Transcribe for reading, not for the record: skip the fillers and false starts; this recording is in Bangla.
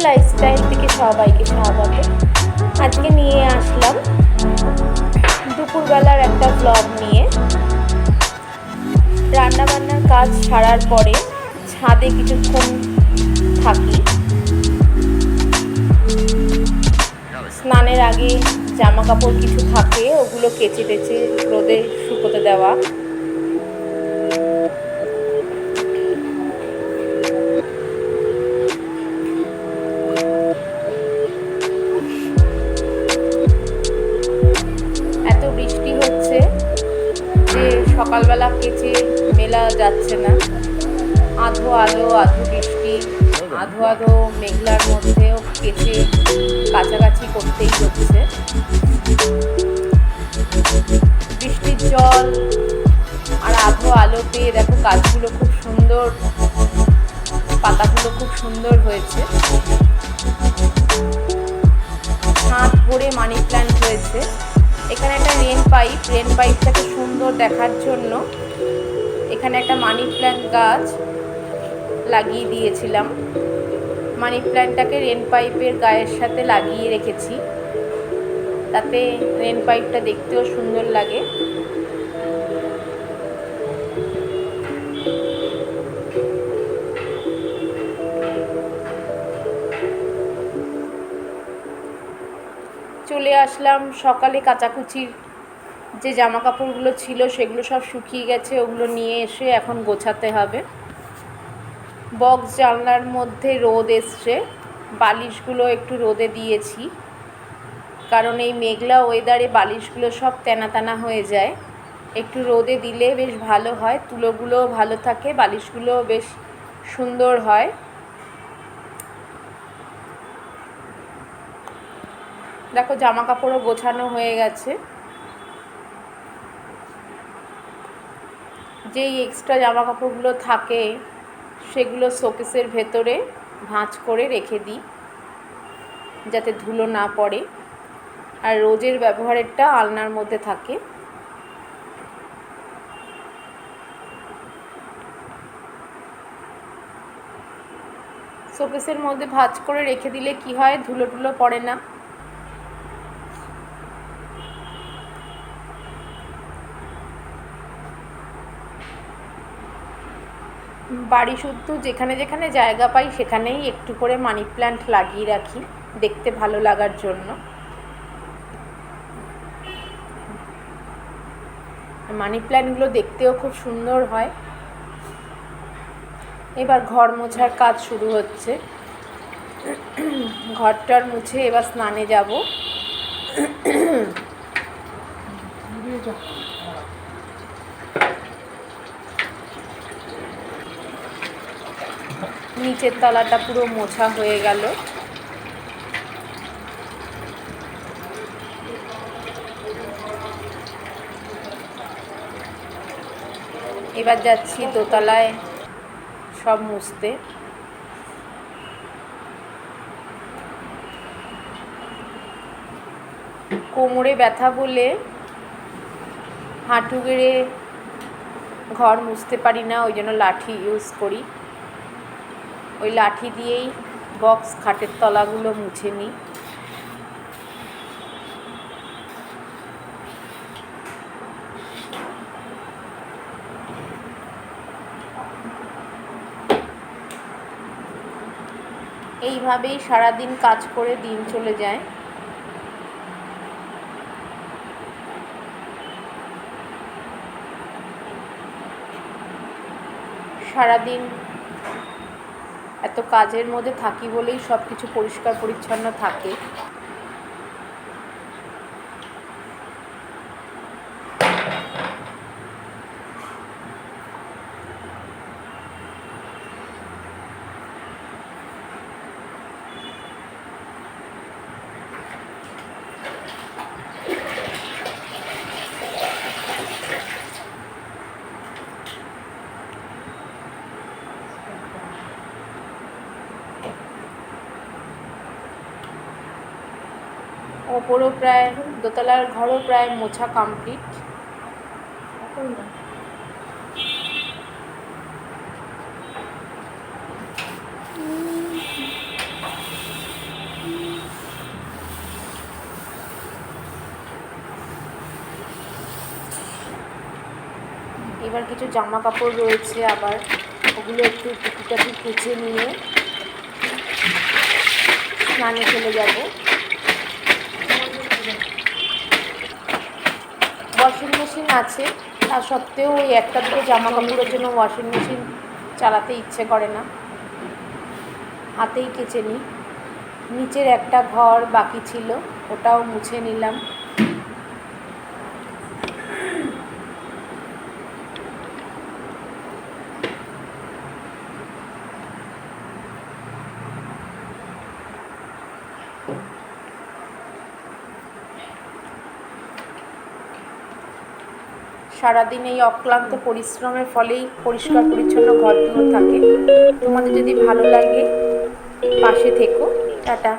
লাইফস্টাইল থেকে সবাইকে স্বাগত। আজকে নিয়ে আসলাম দুপুরবেলার একটা ব্লগ নিয়ে। রান্নাবান্নার কাজ সারার পরে ছাদে কিছুক্ষণ থাকি। স্নানের আগে জামা কাপড় কিছু থাকে, ওগুলো কেচে টেচে রোদে শুকোতে দেওয়া। এত বৃষ্টি হচ্ছে যে সকালবেলা কেচে মেলা যাচ্ছে না। আধো আলো আধো বৃষ্টি, আধো আধো মেঘলার মধ্যেও কেচে কাছাকাছি করতেই হচ্ছে। বৃষ্টির জল আর আধো আলো পেয়ে দেখো গাছগুলো খুব সুন্দর, পাতাগুলো খুব সুন্দর হয়েছে। ছাদ ভরে মানি প্ল্যান্ট হয়েছে। এখানে একটা রেন পাইপটাকে সুন্দর দেখার জন্য এখানে একটা মানি প্ল্যান্ট গাছ লাগিয়ে দিয়েছিলাম। মানি প্ল্যান্টটাকে রেন পাইপের গায়ের সাথে লাগিয়ে রেখেছি, তাতে রেন পাইপটা দেখতেও সুন্দর লাগে। চলে আসলাম সকালে। কাচাকুচির যে জামা কাপড়গুলো ছিল সেগুলো সব শুকিয়ে গেছে, ওগুলো নিয়ে এসে এখন গোছাতে হবে। বক্স জানলার মধ্যে রোদ এসছে, বালিশগুলো একটু রোদে দিয়েছি, কারণ এই মেঘলা ওয়েদারে বালিশগুলো সব তেনা তেনা হয়ে যায়। একটু রোদে দিলে বেশ ভালো হয়, তুলোগুলোও ভালো থাকে, বালিশগুলোও বেশ সুন্দর হয়। দেখো জামা কাপড়ও গোছানো হয়ে গেছে। যেই এক্সট্রা জামা কাপড়গুলো থাকে সেগুলো শোকেসের ভেতরে ভাঁজ করে রেখে দিই যাতে ধুলো না পড়ে, আর রোজের ব্যবহারেরটা আলনার মধ্যে থাকে। শোকেসের মধ্যে ভাঁজ করে রেখে দিলে কি হয়, ধুলো টুলো পড়ে না। বাড়ি শুদ্ধ যেখানে যেখানে জায়গা পাই সেখানেই একটু করে মানি প্ল্যান্ট লাগিয়ে রাখি, দেখতে ভালো লাগার জন্য। মানি প্ল্যান্টগুলো দেখতেও খুব সুন্দর হয়। এবার ঘর মোছার কাজ শুরু হচ্ছে। ঘরটার মুছে এবার স্নানে যাব। নিচের তলাটা পুরো মোছা হয়ে গেল। এবার যাচ্ছি দোতলায় সব মুছতে। কোমরে ব্যথা বলে হাঁটু গেড়ে ঘর মুছতে পারি না, ওই জন্য লাঠি ইউজ করি। ওই লাঠি দিয়েই বক্স খাটের তলাগুলো মুছে নিই। এইভাবেই সারাদিন কাজ করে দিন চলে যায়। সারাদিন এত কাজের মধ্যে থাকি বলেই সব কিছু পরিষ্কার পরিচ্ছন্ন থাকে। ওপরও প্রায়, দোতলার ঘরও প্রায় মোছা কমপ্লিট। এবার কিছু জামা কাপড় রয়েছে, আবার ওগুলো একটু টুকিটাকি কেচে নিয়ে স্নানে চলে যাব। ওয়াশিং মেশিন আছে, তা সত্ত্বেও ওই একটা দুটো জামা কাপড়ের জন্য ওয়াশিং মেশিন চালাতে ইচ্ছে করে না, হাতেই কেচে নিই। নিচের একটা ঘর বাকি ছিল, ওটাও মুছে নিলাম। সারাদিন এই অক্লান্ত পরিশ্রমের ফলেই পরিষ্কার পরিচ্ছন্ন ঘরগুলো থাকে। তোমাদের যদি ভালো লাগে পাশে থেকো। টাটা।